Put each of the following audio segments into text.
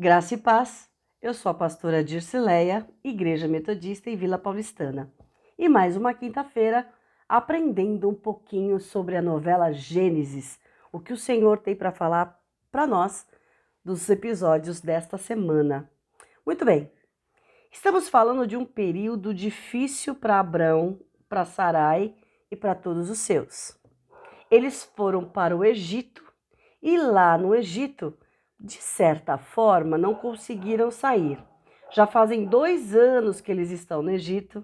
Graça e paz, eu sou a pastora Dircileia, Igreja Metodista em Vila Paulistana. E mais uma quinta-feira, aprendendo um pouquinho sobre a novela Gênesis, o que o Senhor tem para falar para nós dos episódios desta semana. Muito bem, estamos falando de um período difícil para Abrão, para Sarai e para todos os seus. Eles foram para o Egito e lá no Egito, de certa forma, não conseguiram sair. Já fazem 2 anos que eles estão no Egito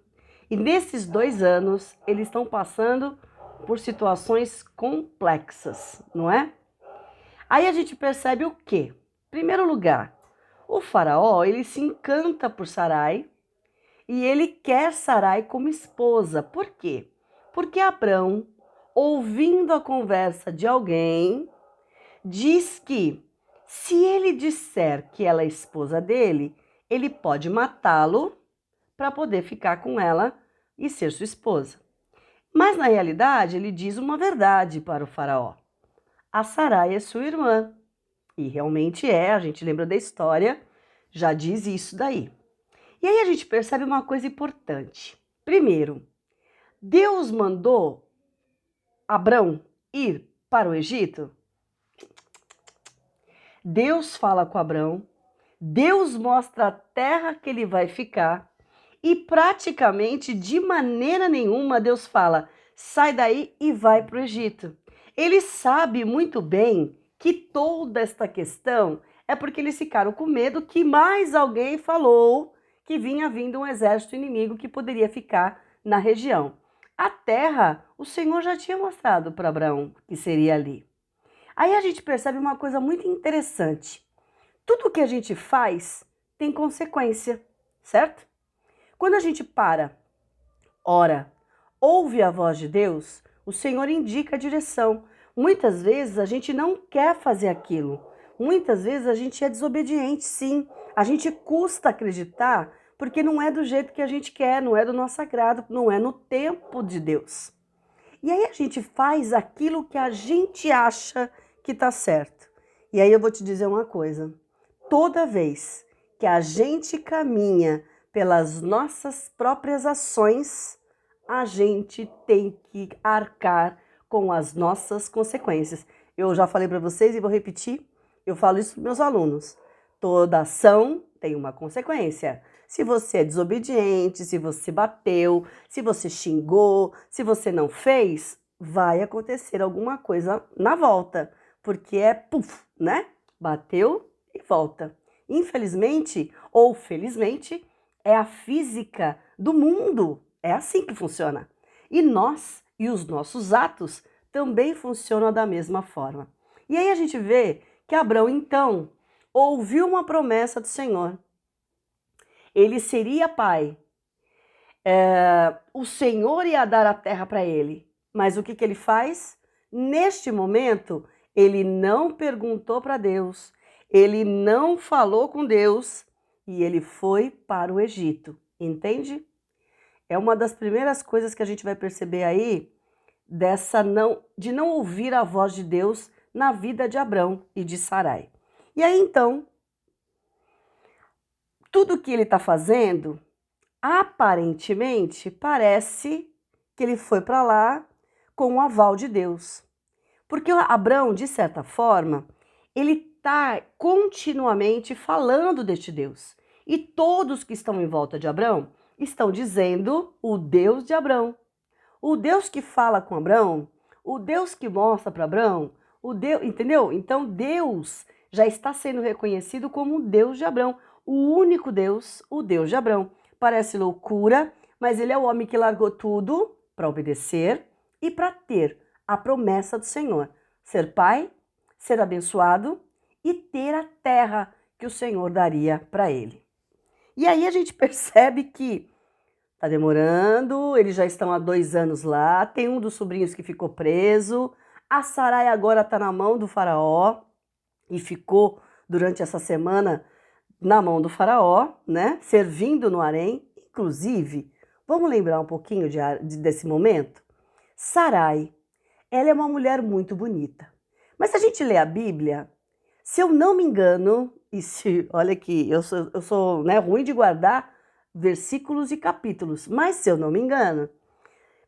e nesses 2 anos eles estão passando por situações complexas, não é? Aí a gente percebe o quê? Em primeiro lugar, o faraó ele se encanta por Sarai e ele quer Sarai como esposa. Por quê? Porque Abrão, ouvindo a conversa de alguém, diz que se ele disser que ela é esposa dele, ele pode matá-lo para poder ficar com ela e ser sua esposa. Mas na realidade, ele diz uma verdade para o faraó. A Sarai é sua irmã. E realmente é, a gente lembra da história, já diz isso daí. E aí a gente percebe uma coisa importante. Primeiro, Deus mandou Abrão ir para o Egito? Deus fala com Abrão, Deus mostra a terra que ele vai ficar e praticamente de maneira nenhuma Deus fala, sai daí e vai para o Egito. Ele sabe muito bem que toda esta questão é porque eles ficaram com medo que mais alguém falou que vinha vindo um exército inimigo que poderia ficar na região. A terra, o Senhor já tinha mostrado para Abraão que seria ali. Aí a gente percebe uma coisa muito interessante. Tudo que a gente faz tem consequência, certo? Quando a gente para, ora, ouve a voz de Deus, o Senhor indica a direção. Muitas vezes a gente não quer fazer aquilo. Muitas vezes a gente é desobediente, sim. A gente custa acreditar porque não é do jeito que a gente quer, não é do nosso agrado, não é no tempo de Deus. E aí a gente faz aquilo que a gente acha que está certo. E aí eu vou te dizer uma coisa. Toda vez que a gente caminha pelas nossas próprias ações, a gente tem que arcar com as nossas consequências. Eu já falei para vocês e vou repetir, eu falo isso para meus alunos. Toda ação tem uma consequência. Se você é desobediente, se você bateu, se você xingou, se você não fez, vai acontecer alguma coisa na volta, porque é puf, né? Bateu e volta. Infelizmente ou felizmente, é a física do mundo. É assim que funciona. E nós e os nossos atos também funcionam da mesma forma. E aí a gente vê que Abrão, então, ouviu uma promessa do Senhor. Ele seria pai. O Senhor ia dar a terra para ele. Mas o que ele faz? Neste momento, ele não perguntou para Deus, ele não falou com Deus e ele foi para o Egito. Entende? É uma das primeiras coisas que a gente vai perceber aí de não ouvir a voz de Deus na vida de Abrão e de Sarai. E aí então, tudo que ele está fazendo, aparentemente, parece que ele foi para lá com o aval de Deus. Porque Abrão, de certa forma, ele está continuamente falando deste Deus. E todos que estão em volta de Abrão estão dizendo o Deus de Abrão. O Deus que fala com Abrão, o Deus que mostra para Abrão, o Deus, entendeu? Então Deus já está sendo reconhecido como o Deus de Abrão, o único Deus, o Deus de Abrão. Parece loucura, mas ele é o homem que largou tudo para obedecer e para ter a promessa do Senhor, ser pai, ser abençoado e ter a terra que o Senhor daria para ele. E aí a gente percebe que tá demorando, eles já estão há 2 anos lá, tem um dos sobrinhos que ficou preso, a Sarai agora está na mão do faraó e ficou durante essa semana na mão do faraó, né, servindo no harém. Inclusive, vamos lembrar um pouquinho desse momento? Sarai, ela é uma mulher muito bonita, mas se a gente lê a Bíblia, se eu não me engano, olha aqui, eu sou né, ruim de guardar versículos e capítulos, mas se eu não me engano,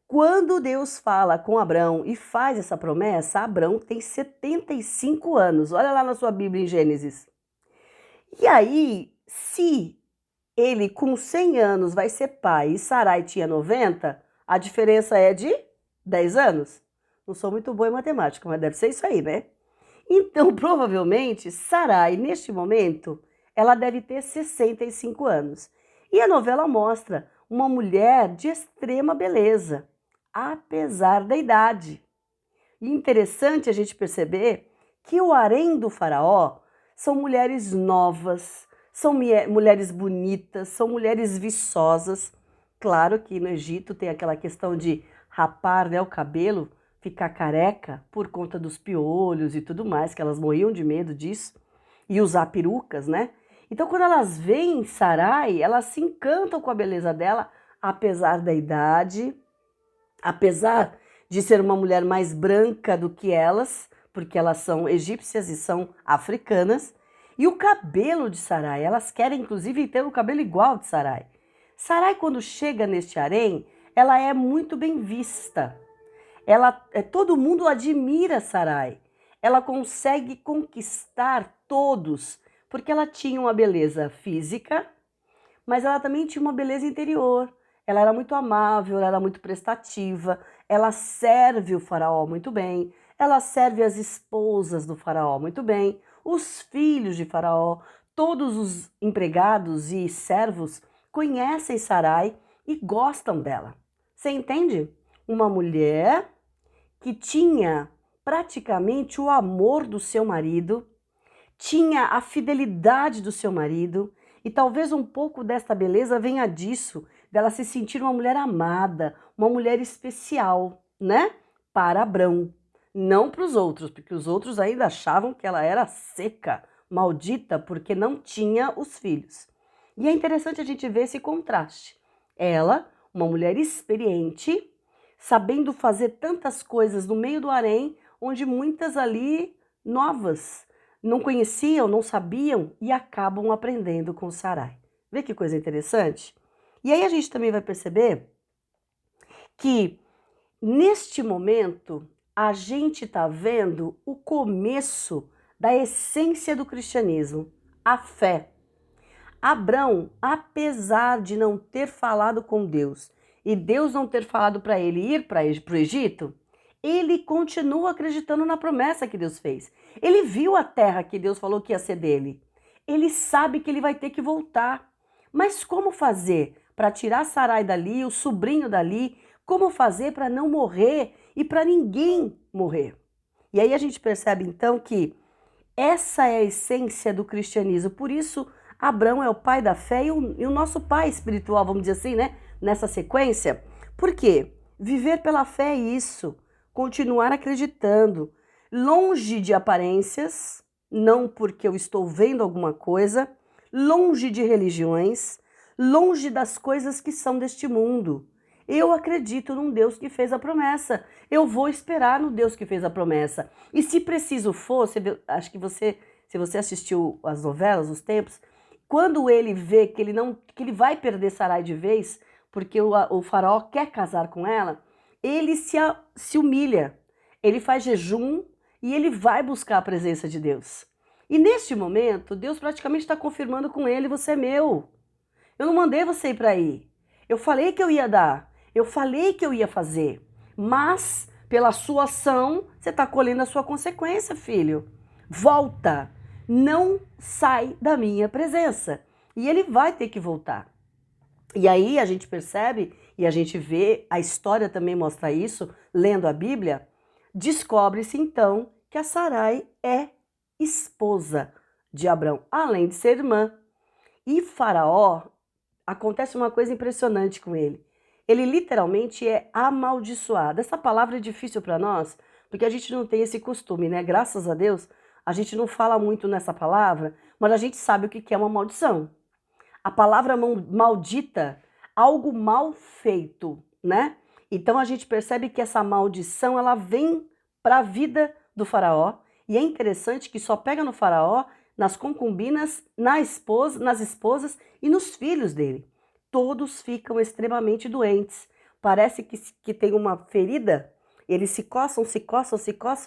quando Deus fala com Abrão e faz essa promessa, Abrão tem 75 anos. Olha lá na sua Bíblia em Gênesis. E aí, se ele com 100 anos vai ser pai e Sarai tinha 90, a diferença é de 10 anos. Não sou muito boa em matemática, mas deve ser isso aí, né? Então, provavelmente, Sarai, neste momento, ela deve ter 65 anos. E a novela mostra uma mulher de extrema beleza, apesar da idade. E interessante a gente perceber que o harém do faraó são mulheres novas, são mulheres bonitas, são mulheres viçosas. Claro que no Egito tem aquela questão de rapar, né, o cabelo, ficar careca por conta dos piolhos e tudo mais, que elas morriam de medo disso, e usar perucas, né? Então, quando elas veem Sarai, elas se encantam com a beleza dela, apesar da idade, apesar de ser uma mulher mais branca do que elas, porque elas são egípcias e são africanas, e o cabelo de Sarai, elas querem inclusive ter o cabelo igual de Sarai. Sarai, quando chega neste harém, ela é muito bem vista. Todo mundo admira Sarai. Ela consegue conquistar todos, porque ela tinha uma beleza física, mas ela também tinha uma beleza interior. Ela era muito amável, ela era muito prestativa, ela serve o faraó muito bem, ela serve as esposas do faraó muito bem, os filhos de faraó, todos os empregados e servos conhecem Sarai e gostam dela. Você entende? Uma mulher que tinha praticamente o amor do seu marido, tinha a fidelidade do seu marido, e talvez um pouco desta beleza venha disso, dela se sentir uma mulher amada, uma mulher especial, né? Para Abrão, não para os outros, porque os outros ainda achavam que ela era seca, maldita, porque não tinha os filhos. E é interessante a gente ver esse contraste. Ela, uma mulher experiente, sabendo fazer tantas coisas no meio do harém, onde muitas ali novas não conheciam, não sabiam e acabam aprendendo com Sarai. Vê que coisa interessante? E aí a gente também vai perceber que neste momento a gente está vendo o começo da essência do cristianismo, a fé. Abrão, apesar de não ter falado com Deus e Deus não ter falado para ele ir para o Egito, ele continua acreditando na promessa que Deus fez. Ele viu a terra que Deus falou que ia ser dele. Ele sabe que ele vai ter que voltar. Mas como fazer para tirar Sarai dali, o sobrinho dali? Como fazer para não morrer e para ninguém morrer? E aí a gente percebe então que essa é a essência do cristianismo. Por isso, Abrão é o pai da fé e o nosso pai espiritual, vamos dizer assim, né? Nessa sequência. Por quê? Viver pela fé é isso. Continuar acreditando, longe de aparências, não porque eu estou vendo alguma coisa, longe de religiões, longe das coisas que são deste mundo. Eu acredito num Deus que fez a promessa. Eu vou esperar no Deus que fez a promessa. E se preciso for, acho que se você assistiu as novelas, os tempos, quando ele vê que ele vai perder Sarai de vez, porque o faraó quer casar com ela, ele se humilha, ele faz jejum e ele vai buscar a presença de Deus. E neste momento, Deus praticamente está confirmando com ele: você é meu. Eu não mandei você ir para aí. Eu falei que eu ia dar. Eu falei que eu ia fazer. Mas, pela sua ação, você está colhendo a sua consequência, filho. Volta. Não sai da minha presença. E ele vai ter que voltar. E aí a gente percebe, e a gente vê, a história também mostra isso, lendo a Bíblia, descobre-se então que a Sarai é esposa de Abrão, além de ser irmã. E Faraó, acontece uma coisa impressionante com ele. Ele literalmente é amaldiçoado. Essa palavra é difícil para nós, porque a gente não tem esse costume, né? Graças a Deus, a gente não fala muito nessa palavra, mas a gente sabe o que é uma maldição. A palavra maldita, algo mal feito, né? Então a gente percebe que essa maldição, ela vem para a vida do faraó, e é interessante que só pega no faraó nas concubinas, nas esposas e nos filhos dele. Todos ficam extremamente doentes. Parece que tem uma ferida, eles se coçam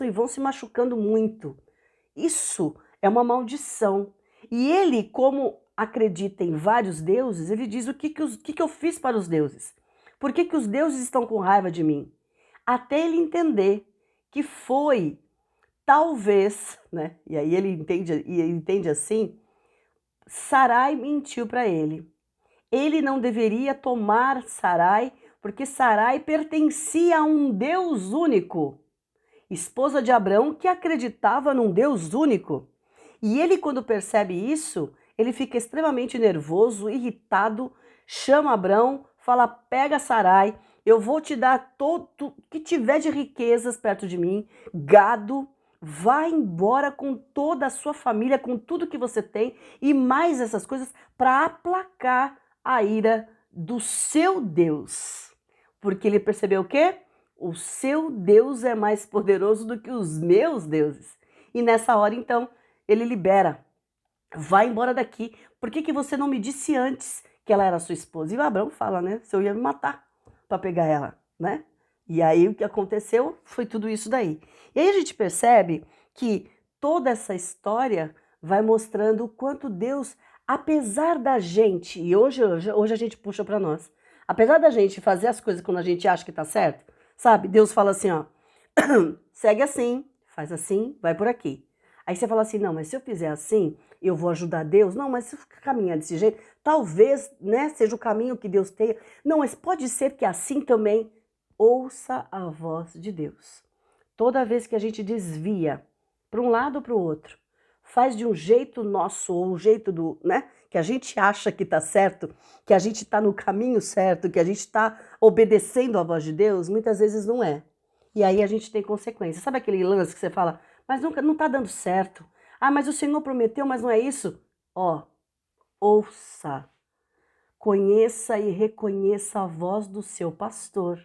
e vão se machucando muito. Isso é uma maldição. E ele, como acredita em vários deuses, ele diz: o que eu fiz para os deuses? Por que os deuses estão com raiva de mim? Até ele entender que foi, talvez, né? E aí ele entende assim, Sarai mentiu para ele. Ele não deveria tomar Sarai, porque Sarai pertencia a um Deus único. Esposa de Abraão que acreditava num Deus único. E ele, quando percebe isso, ele fica extremamente nervoso, irritado, chama Abraão, fala: pega Sarai, eu vou te dar todo que tiver de riquezas perto de mim, gado, vá embora com toda a sua família, com tudo que você tem e mais essas coisas para aplacar a ira do seu Deus. Porque ele percebeu o quê? O seu Deus é mais poderoso do que os meus deuses. E nessa hora, então, ele libera. Vai embora daqui. Por que você não me disse antes que ela era sua esposa? E o Abraão fala, né? Se eu ia me matar para pegar ela, né? E aí o que aconteceu foi tudo isso daí. E aí a gente percebe que toda essa história vai mostrando o quanto Deus, apesar da gente, e hoje a gente puxa para nós, apesar da gente fazer as coisas quando a gente acha que tá certo, sabe? Deus fala assim, ó, segue assim, faz assim, vai por aqui. Aí você fala assim, não, mas se eu fizer assim, eu vou ajudar Deus? Não, mas se eu caminhar desse jeito, talvez, né, seja o caminho que Deus tenha. Não, mas pode ser que assim também. Ouça a voz de Deus. Toda vez que a gente desvia para um lado ou para o outro, faz de um jeito nosso ou um jeito do, né, que a gente acha que está certo, que a gente está no caminho certo, que a gente está obedecendo a voz de Deus, muitas vezes não é. E aí a gente tem consequências. Sabe aquele lance que você fala, mas nunca não está dando certo. Ah, mas o Senhor prometeu, mas não é isso? Ó, ouça, conheça e reconheça a voz do seu pastor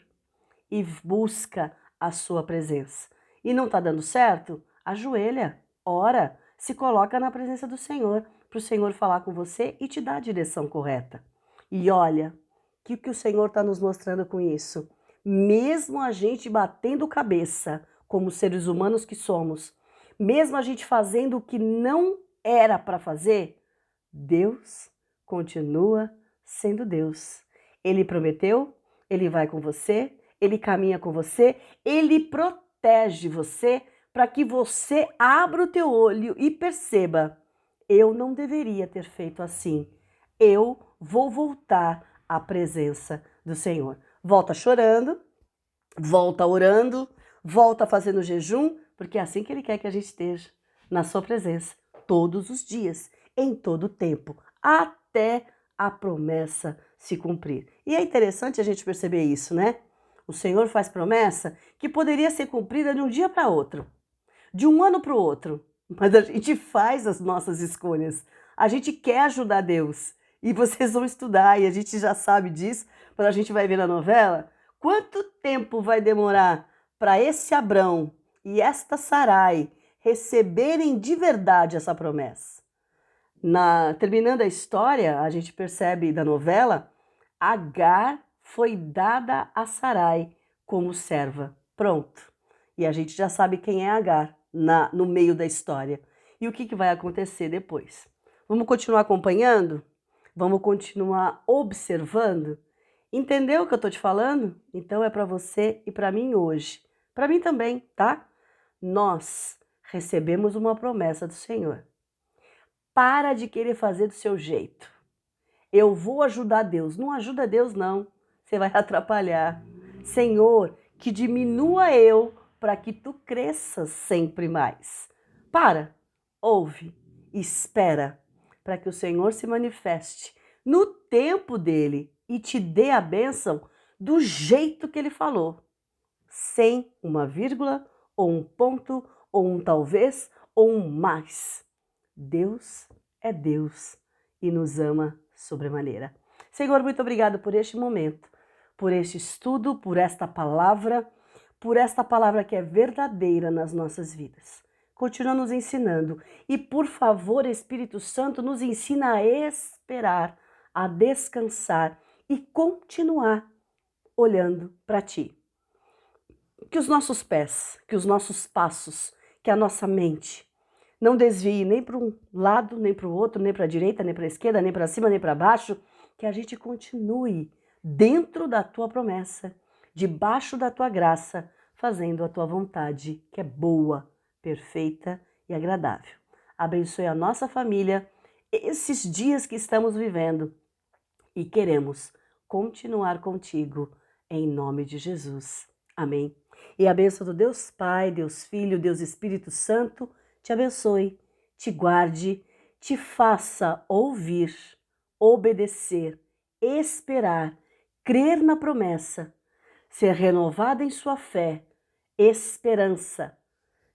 e busca a sua presença. E não está dando certo? Ajoelha, ora, se coloca na presença do Senhor, para o Senhor falar com você e te dar a direção correta. E olha, o que o Senhor está nos mostrando com isso? Mesmo a gente batendo cabeça, como seres humanos que somos, mesmo a gente fazendo o que não era para fazer, Deus continua sendo Deus. Ele prometeu, ele vai com você, ele caminha com você, ele protege você para que você abra o teu olho e perceba: eu não deveria ter feito assim. Eu vou voltar à presença do Senhor. Volta chorando, volta orando, volta fazendo jejum, porque é assim que ele quer que a gente esteja, na sua presença, todos os dias, em todo o tempo, até a promessa se cumprir. E é interessante a gente perceber isso, né? O Senhor faz promessa que poderia ser cumprida de um dia para outro, de um ano para o outro, mas a gente faz as nossas escolhas. A gente quer ajudar Deus. E vocês vão estudar, e a gente já sabe disso, quando a gente vai ver na novela, quanto tempo vai demorar para esse Abrão e esta Sarai receberem de verdade essa promessa. Terminando a história, a gente percebe da novela, Agar foi dada a Sarai como serva. Pronto. E a gente já sabe quem é Agar no meio da história. E o que vai acontecer depois? Vamos continuar acompanhando? Vamos continuar observando? Entendeu o que eu estou te falando? Então é para você e para mim hoje. Para mim também, tá? Nós recebemos uma promessa do Senhor. Para de querer fazer do seu jeito. Eu vou ajudar Deus. Não ajuda Deus, não. Você vai atrapalhar. Senhor, que diminua eu para que tu cresças sempre mais. Para, ouve, espera para que o Senhor se manifeste no tempo dele e te dê a bênção do jeito que ele falou. Sem uma vírgula, ou um ponto, ou um talvez, ou um mais. Deus é Deus e nos ama sobremaneira. Senhor, muito obrigado por este momento, por este estudo, por esta palavra que é verdadeira nas nossas vidas. continua nos ensinando. E, por favor, Espírito Santo, nos ensina a esperar, a descansar e continuar olhando para Ti. Que os nossos pés, que os nossos passos, que a nossa mente não desvie nem para um lado, nem para o outro, nem para a direita, nem para a esquerda, nem para cima, nem para baixo, que a gente continue dentro da Tua promessa, debaixo da Tua graça, fazendo a Tua vontade, que é boa, perfeita e agradável. Abençoe a nossa família, esses dias que estamos vivendo e queremos continuar contigo, em nome de Jesus. Amém. E a bênção do Deus Pai, Deus Filho, Deus Espírito Santo te abençoe, te guarde, te faça ouvir, obedecer, esperar, crer na promessa, ser renovada em sua fé, esperança.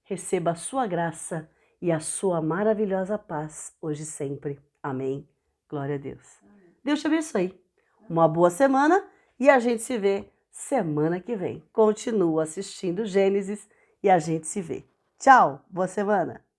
Receba a sua graça e a sua maravilhosa paz hoje e sempre. Amém. Glória a Deus. Deus te abençoe. Uma boa semana e a gente se vê semana que vem. Continua assistindo Gênesis e a gente se vê. Tchau, boa semana.